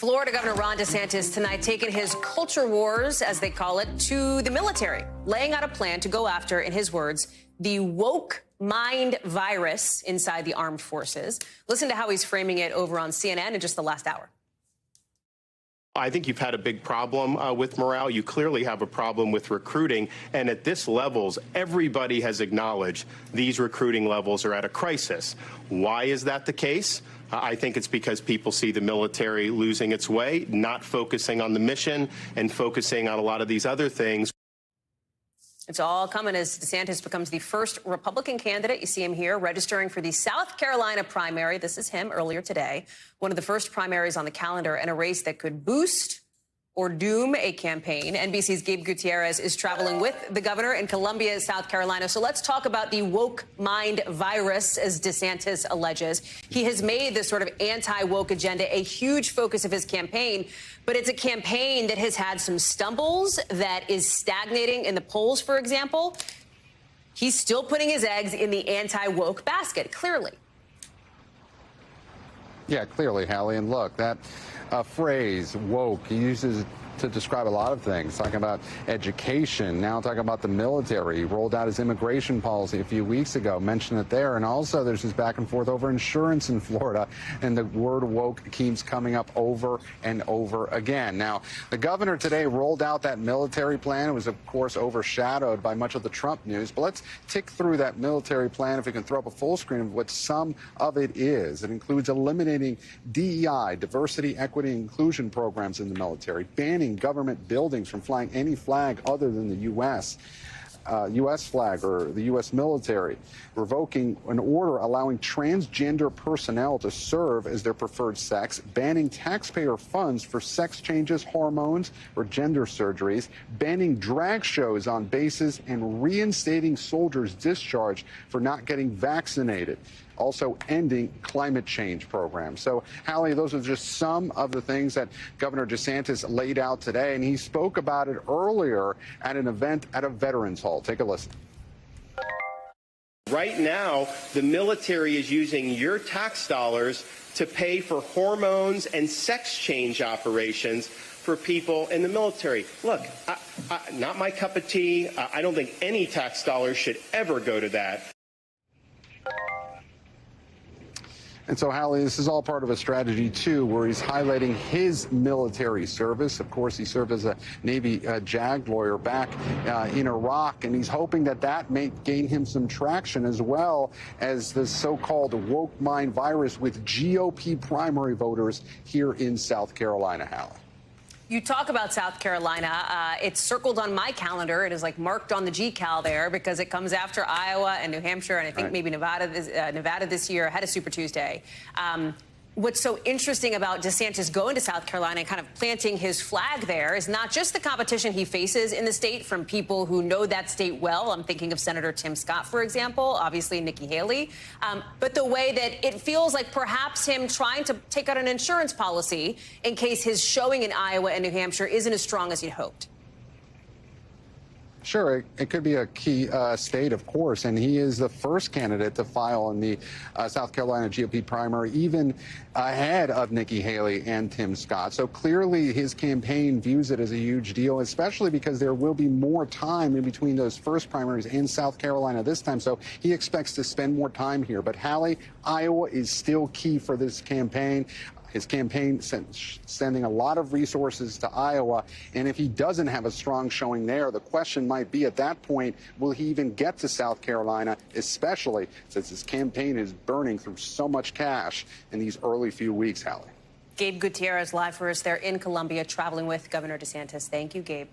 Florida Governor Ron DeSantis tonight taking his culture wars, as they call it, to the military, laying out a plan to go after, in his words, the woke mind virus inside the armed forces. Listen to how he's framing it over on CNN in just the last hour. I think you've had a big problem with morale. You clearly have a problem with recruiting. And at this levels, everybody has acknowledged these recruiting levels are at a crisis. Why is that the case? I think it's because people see the military losing its way, not focusing on the mission and focusing on a lot of these other things. It's all coming as DeSantis becomes the first Republican candidate. You see him here registering for the South Carolina primary. This is him earlier today. One of the first primaries on the calendar and a race that could boost or doom a campaign. NBC's Gabe Gutierrez is traveling with the governor in Columbia, South Carolina. So let's talk about the woke mind virus, as DeSantis alleges. He has made this sort of anti-woke agenda a huge focus of his campaign, but it's a campaign that has had some stumbles, that is stagnating in the polls, for example. He's still putting his eggs in the anti-woke basket, clearly. Yeah, clearly, Hallie. And look, that phrase, woke, he uses to describe a lot of things, talking about education, now talking about the military. He rolled out his immigration policy a few weeks ago, mentioned it there. And also there's this back and forth over insurance in Florida. And the word woke keeps coming up over and over again. Now, the governor today rolled out that military plan. It was, of course, overshadowed by much of the Trump news. But let's tick through that military plan, if we can throw up a full screen of what some of it is. It includes eliminating DEI, diversity, equity, and inclusion programs in the military, banning government buildings from flying any flag other than the U.S. flag or the U.S. military, revoking an order allowing transgender personnel to serve as their preferred sex, banning taxpayer funds for sex changes, hormones, or gender surgeries, banning drag shows on bases, and reinstating soldiers discharged for not getting vaccinated. Also ending climate change programs. So, Hallie, those are just some of the things that Governor DeSantis laid out today, and he spoke about it earlier at an event at a Veterans Hall. Take a listen. Right now, the military is using your tax dollars to pay for hormones and sex change operations for people in the military. Look, not my cup of tea. I don't think any tax dollars should ever go to that. And so, Hallie, this is all part of a strategy, too, where he's highlighting his military service. Of course, he served as a Navy JAG lawyer back in Iraq, and he's hoping that that may gain him some traction, as well as the so-called woke mind virus with GOP primary voters here in South Carolina, Hallie. You talk about South Carolina. It's circled on my calendar. It is like marked on the GCal there because it comes after Iowa and New Hampshire and I think maybe Nevada this year ahead of Super Tuesday. What's so interesting about DeSantis going to South Carolina and kind of planting his flag there is not just the competition he faces in the state from people who know that state well. I'm thinking of Senator Tim Scott, for example, obviously Nikki Haley, but the way that it feels like perhaps him trying to take out an insurance policy in case his showing in Iowa and New Hampshire isn't as strong as he'd hoped. Sure, it could be a key state, of course, and he is the first candidate to file in the South Carolina GOP primary, even ahead of Nikki Haley and Tim Scott. So clearly his campaign views it as a huge deal, especially because there will be more time in between those first primaries in South Carolina this time. So he expects to spend more time here. But Hallie, Iowa is still key for this campaign. His campaign sending a lot of resources to Iowa, and if he doesn't have a strong showing there, the question might be at that point, will he even get to South Carolina, especially since his campaign is burning through so much cash in these early few weeks, Hallie. Gabe Gutierrez live for us there in Columbia, traveling with Governor DeSantis. Thank you, Gabe.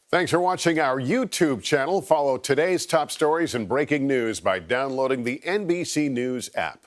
Thanks for watching our YouTube channel. Follow today's top stories and breaking news by downloading the NBC News app.